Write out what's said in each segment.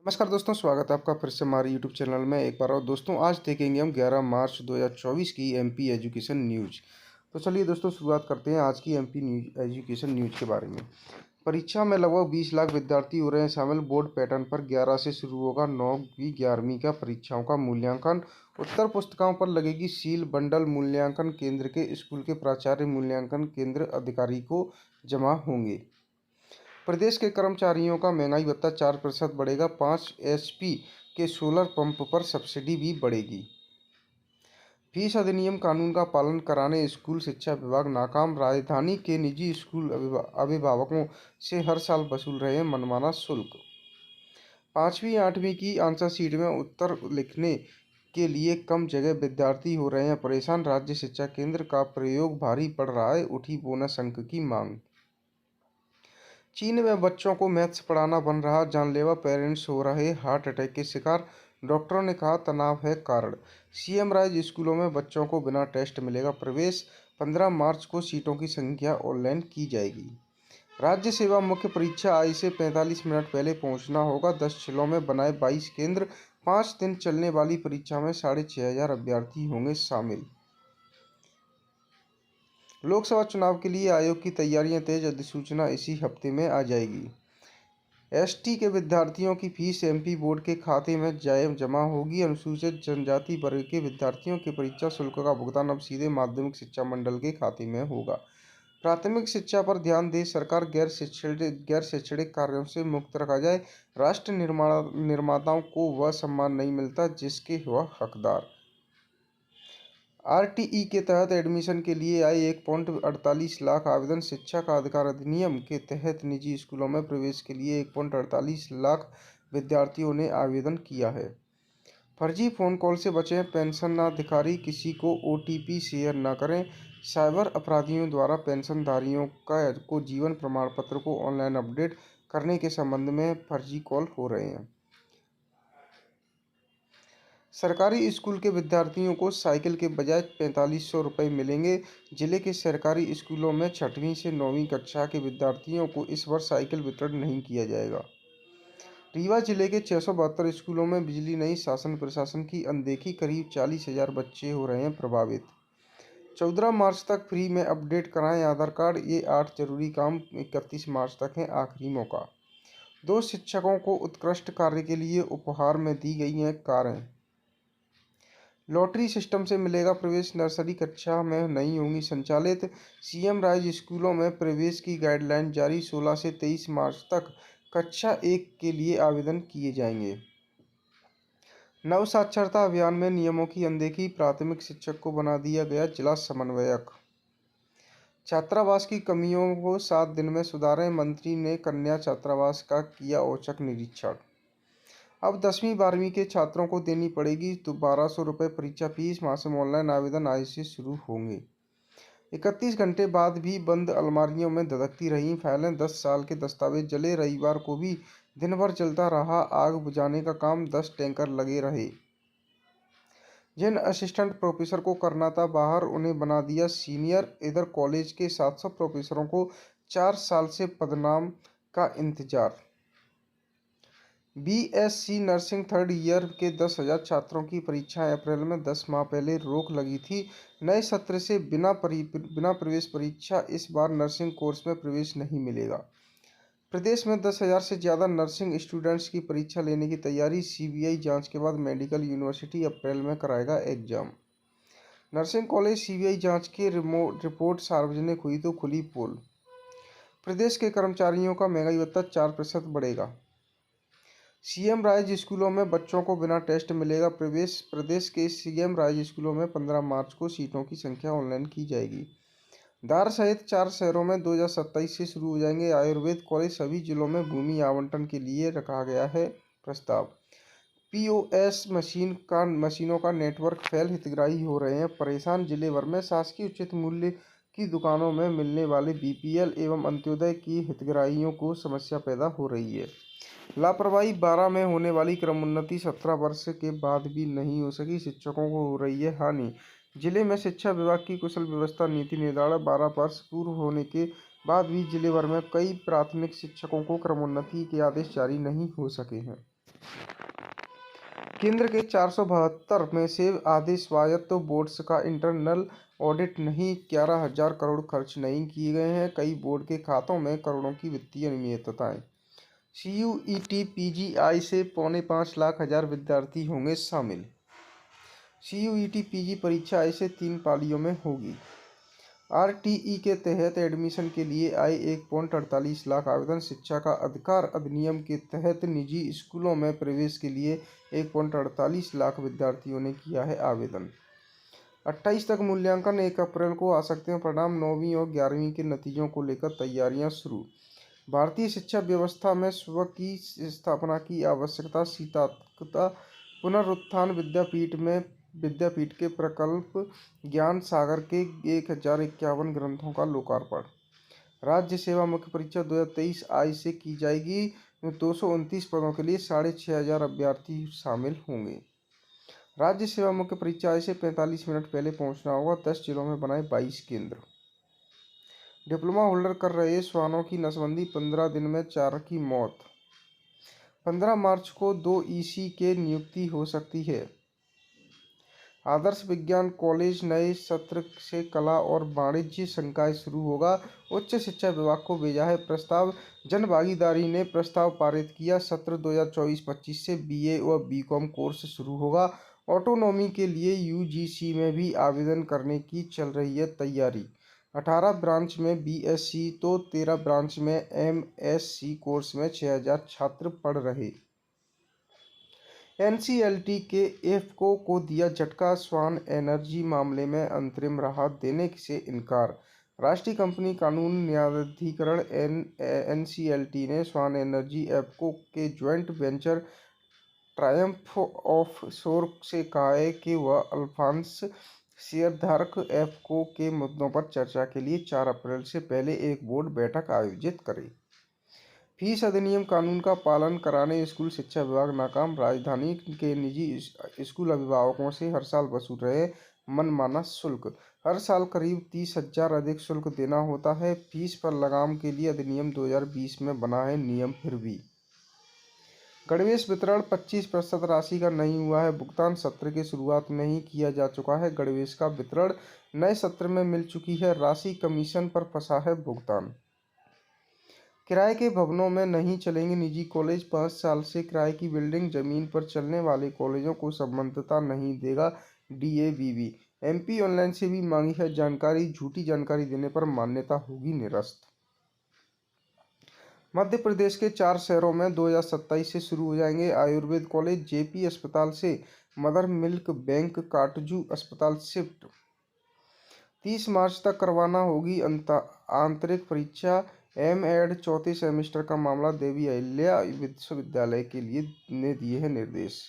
नमस्कार दोस्तों, स्वागत है आपका फिर से हमारे यूट्यूब चैनल में एक बार। और दोस्तों, आज देखेंगे हम 11 मार्च 2024 की एमपी एजुकेशन न्यूज। तो चलिए दोस्तों, शुरुआत करते हैं आज की एमपी एजुकेशन न्यूज के बारे में। परीक्षा में लगभग 20 लाख विद्यार्थी हो रहे हैं शामिल। बोर्ड पैटर्न पर 11 से शुरू होगा 9वीं 11वीं का परीक्षाओं का मूल्यांकन। उत्तर पुस्तिकाओं पर लगेगी सील। बंडल मूल्यांकन केंद्र के स्कूल के प्राचार्य मूल्यांकन केंद्र अधिकारी को जमा होंगे। प्रदेश के कर्मचारियों का महंगाई भत्ता 4% बढ़ेगा। 5 HP के सोलर पंप पर सब्सिडी भी बढ़ेगी। फीस अधिनियम कानून का पालन कराने स्कूल शिक्षा विभाग नाकाम। राजधानी के निजी स्कूल अभिभावकों से हर साल वसूल रहे हैं मनमाना शुल्क। 5वीं 8वीं की आंसर शीट में उत्तर लिखने के लिए कम जगह, विद्यार्थी हो रहे हैं परेशान। राज्य शिक्षा केंद्र का प्रयोग भारी पड़ रहा है, उठी बोनस अंक की मांग। चीन में बच्चों को मैथ्स पढ़ाना बन रहा जानलेवा, पेरेंट्स हो रहे हार्ट अटैक के शिकार। डॉक्टरों ने कहा तनाव है कारण। सीएम राइज स्कूलों में बच्चों को बिना टेस्ट मिलेगा प्रवेश। 15 मार्च को सीटों की संख्या ऑनलाइन की जाएगी। राज्य सेवा मुख्य परीक्षा आई से 45 मिनट पहले पहुंचना होगा। 10 जिलों में बनाए 22 केंद्र। 5 दिन चलने वाली परीक्षा में 6500 अभ्यर्थी होंगे शामिल। लोकसभा चुनाव के लिए आयोग की तैयारियां तेज। अधिसूचना इसी हफ्ते में आ जाएगी। एसटी के विद्यार्थियों की फीस एमपी बोर्ड के खाते में जमा होगी। अनुसूचित जनजाति वर्ग के विद्यार्थियों के परीक्षा शुल्क का भुगतान अब सीधे माध्यमिक शिक्षा मंडल के खाते में होगा। प्राथमिक शिक्षा पर ध्यान दे सरकार। गैर शैक्षणिक कार्यों से मुक्त रखा जाए। राष्ट्र निर्माताओं को वह सम्मान नहीं मिलता जिसके वह हकदार। आरटीई के तहत एडमिशन के लिए आए 1.48 लाख आवेदन। शिक्षा का अधिकार अधिनियम के तहत निजी स्कूलों में प्रवेश के लिए 1.48 लाख विद्यार्थियों ने आवेदन किया है। फर्जी फोन कॉल से बचें। पेंशनाधिकारी किसी को ओटीपी शेयर न करें। साइबर अपराधियों द्वारा पेंशनधारियों को जीवन प्रमाण पत्र को ऑनलाइन अपडेट करने के संबंध में फर्जी कॉल हो रहे हैं। सरकारी स्कूल के विद्यार्थियों को साइकिल के बजाय 4500 रुपये मिलेंगे। जिले के सरकारी स्कूलों में 6वीं से 9वीं कक्षा के विद्यार्थियों को इस वर्ष साइकिल वितरण नहीं किया जाएगा। रीवा जिले के 672 स्कूलों में बिजली नहीं। शासन प्रशासन की अनदेखी। करीब 40,000 बच्चे हो रहे हैं प्रभावित। 14 मार्च तक फ्री में अपडेट कराएं आधार कार्ड। ये 8 जरूरी काम। 31 मार्च तक है आखिरी मौका। 2 शिक्षकों को उत्कृष्ट कार्य के लिए उपहार में दी गई हैं कारें। लॉटरी सिस्टम से मिलेगा प्रवेश। नर्सरी कक्षा में नहीं होंगी संचालित। सीएम राइज स्कूलों में प्रवेश की गाइडलाइन जारी। 16 से 23 मार्च तक कक्षा 1 के लिए आवेदन किए जाएंगे। नव साक्षरता अभियान में नियमों की अनदेखी। प्राथमिक शिक्षक को बना दिया गया जिला समन्वयक। छात्रावास की कमियों को 7 दिन में सुधारें। मंत्री ने कन्या छात्रावास का किया औचक निरीक्षण। अब 10वीं 12वीं के छात्रों को देनी पड़ेगी तो 1200 रुपये परीक्षा फीस। मासूम ऑनलाइन आवेदन आज से शुरू होंगे। 31 घंटे बाद भी बंद अलमारियों में धधकती रहीं फाइलें। 10 साल के दस्तावेज जले। रविवार को भी दिन भर चलता रहा आग बुझाने का काम। 10 टैंकर लगे रहे। जिन असिस्टेंट प्रोफेसर को करना था बाहर, उन्हें बना दिया सीनियर। इधर कॉलेज के 700 प्रोफेसरों को 4 साल से पदनाम का इंतजार। बीएससी नर्सिंग 3rd ईयर के 10,000 छात्रों की परीक्षाएं अप्रैल में। 10 माह पहले रोक लगी थी। नए सत्र से बिना प्रवेश परीक्षा। इस बार नर्सिंग कोर्स में प्रवेश नहीं मिलेगा। प्रदेश में 10,000 से ज़्यादा नर्सिंग स्टूडेंट्स की परीक्षा लेने की तैयारी। सीबीआई जांच के बाद मेडिकल यूनिवर्सिटी अप्रैल में कराएगा एग्जाम। नर्सिंग कॉलेज सीबीआई जांच की रिपोर्ट सार्वजनिक हुई तो खुली पोल। प्रदेश के कर्मचारियों का महंगाई भत्ता 4% बढ़ेगा। सीएम राइज स्कूलों में बच्चों को बिना टेस्ट मिलेगा प्रवेश। प्रदेश के सीएम राइज स्कूलों में 15 मार्च को सीटों की संख्या ऑनलाइन की जाएगी। धार सहित 4 शहरों में 2027 से शुरू हो जाएंगे आयुर्वेद कॉलेज। सभी जिलों में भूमि आवंटन के लिए रखा गया है प्रस्ताव। पीओएस मशीनों का नेटवर्क फेल। हितग्राही हो रहे हैं परेशान। जिले भर में शासकीय उचित मूल्य की दुकानों में मिलने वाले बीपीएल एवं अंत्योदय की हितग्राहियों को समस्या पैदा हो रही है। लापरवाही। 12 में होने वाली क्रमोन्नति 17 वर्ष के बाद भी नहीं हो सकी। शिक्षकों को हो रही है हानि। जिले में शिक्षा विभाग की कुशल व्यवस्था नीति निर्धारण। 12 वर्ष पूर्व होने के बाद भी जिले भर में कई प्राथमिक शिक्षकों को क्रमोन्नति के आदेश जारी नहीं हो सके हैं। केंद्र के 472 में से आधे स्वायत्त बोर्ड्स का इंटरनल ऑडिट नहीं, 11,000 करोड़ खर्च नहीं किए गए हैं। कई बोर्ड के खातों में करोड़ों की वित्तीय अनियमितताएं। CUET PGI से 4.5 लाख विद्यार्थी होंगे शामिल। CUET PG परीक्षा ऐसे 3 पालियों में होगी। RTE के तहत एडमिशन के लिए आए 1.48 लाख आवेदन। शिक्षा का अधिकार अधिनियम के तहत निजी स्कूलों में प्रवेश के लिए 1.48 लाख विद्यार्थियों ने किया है आवेदन। 28 तक मूल्यांकन, 1 अप्रैल को आ सकते हैं परिणाम। 9वीं और 11वीं के नतीजों को लेकर तैयारियां शुरू। भारतीय शिक्षा व्यवस्था में स्व की स्थापना की आवश्यकता, सीतात्मकता, पुनरुत्थान। विद्यापीठ के प्रकल्प ज्ञान सागर के 1051 ग्रंथों का लोकार्पण। राज्य सेवा मुख्य परीक्षा 2023 आज से की जाएगी। 229 पदों के लिए 6,500 अभ्यर्थी शामिल होंगे। राज्य सेवा मुख्य परीक्षा से 45 मिनट पहले पहुंचना होगा। 10 जिलों में बनाए 22 केंद्र। डिप्लोमा होल्डर कर रहे श्वानों की नसबंदी, 15 दिन में 4 की मौत। 15 मार्च को 2 EC के नियुक्ति हो सकती है। आदर्श विज्ञान कॉलेज नए सत्र से कला और वाणिज्य संकाय शुरू होगा। उच्च शिक्षा विभाग को भेजा है प्रस्ताव। जन भागीदारी ने प्रस्ताव पारित किया। सत्र 2024-25 से BA और BCom कोर्स शुरू होगा। ऑटोनॉमी के लिए UGC में भी आवेदन करने की चल रही है तैयारी। 18 ब्रांच में BSc तो 13 ब्रांच में MSc कोर्स में 6,000 छात्र पढ़ रहे। NCLT के EFCO को दिया झटका, स्वान एनर्जी मामले में अंतरिम राहत देने से इनकार। राष्ट्रीय कंपनी कानून न्यायाधिकरण NCLT ने स्वान एनर्जी EFCO के ज्वाइंट वेंचर ट्रायम्फ ऑफ शोर से कहा है कि वह अल्फांस शेयरधारक EFCO के मुद्दों पर चर्चा के लिए 4 अप्रैल से पहले एक बोर्ड बैठक आयोजित करे। फीस अधिनियम कानून का पालन कराने स्कूल शिक्षा विभाग नाकाम। राजधानी के निजी स्कूल अभिभावकों से हर साल वसूल रहे मनमाना शुल्क। हर साल करीब 30,000 अधिक शुल्क देना होता है। फीस पर लगाम के लिए अधिनियम 2020 में बना है नियम, फिर भी गणवेश वितरण 25% राशि का नहीं हुआ है भुगतान। सत्र की शुरुआत में ही किया जा चुका है गणवेश का वितरण। नए सत्र में मिल चुकी है राशि। कमीशन पर फंसा है भुगतान। किराए के भवनों में नहीं चलेंगे निजी कॉलेज। 5 साल से किराए की बिल्डिंग जमीन पर चलने वाले कॉलेजों को संबद्धता नहीं देगा DAVV। MP ऑनलाइन से भी मांगी है जानकारी। झूठी जानकारी देने पर मान्यता होगी निरस्त। मध्य प्रदेश के 4 शहरों में 2027 से शुरू हो जाएंगे आयुर्वेद कॉलेज। JP अस्पताल से मदर मिल्क बैंक काटजू अस्पताल शिफ्ट। 30 मार्च तक करवाना होगी आंतरिक परीक्षा। MEd चौथे सेमेस्टर का मामला देवी अहिल्या विश्वविद्यालय के लिए ने दिए हैं निर्देश।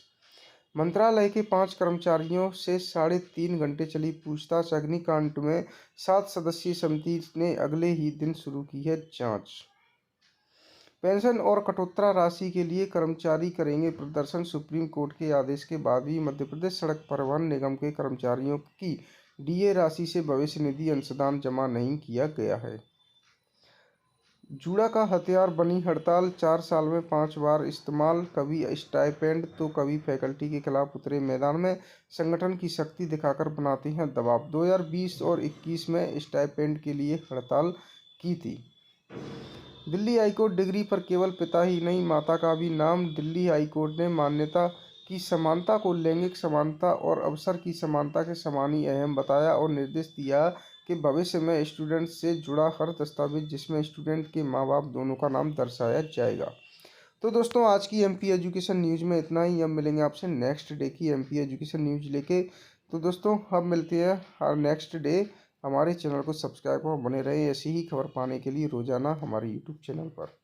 मंत्रालय के 5 कर्मचारियों से 3.5 घंटे चली पूछताछ। अग्निकांड में 7 सदस्यीय समिति ने अगले ही दिन शुरू की है जांच। पेंशन और कटौती राशि के लिए कर्मचारी करेंगे प्रदर्शन। सुप्रीम कोर्ट के आदेश के बाद भी मध्य प्रदेश सड़क परिवहन निगम के कर्मचारियों की DA राशि से भविष्य निधि अंशदान जमा नहीं किया गया है। जूड़ा का हथियार बनी हड़ताल। 4 साल में 5 बार इस्तेमाल। कभी स्टाइपेंड तो कभी फैकल्टी के खिलाफ उतरे मैदान में। संगठन की शक्ति दिखाकर बनाते हैं दबाव। 2020 और 21 में स्टाइपेंड के लिए हड़ताल की थी। दिल्ली हाईकोर्ट डिग्री पर केवल पिता ही नहीं माता का भी नाम। दिल्ली हाईकोर्ट ने मान्यता की समानता को लैंगिक समानता और अवसर की समानता के समान ही अहम बताया और निर्देश दिया कि भविष्य में स्टूडेंट से जुड़ा हर दस्तावेज जिसमें स्टूडेंट के माँ बाप दोनों का नाम दर्शाया जाएगा। तो दोस्तों आज की MP एजुकेशन न्यूज़ में इतना ही। अब मिलेंगे आपसे नेक्स्ट डे की MP एजुकेशन न्यूज़ लेके। तो दोस्तों अब मिलते हैं हर नेक्स्ट डे। हमारे चैनल को सब्सक्राइब और बने रहें ऐसी ही खबर पाने के लिए रोजाना हमारे YouTube चैनल पर।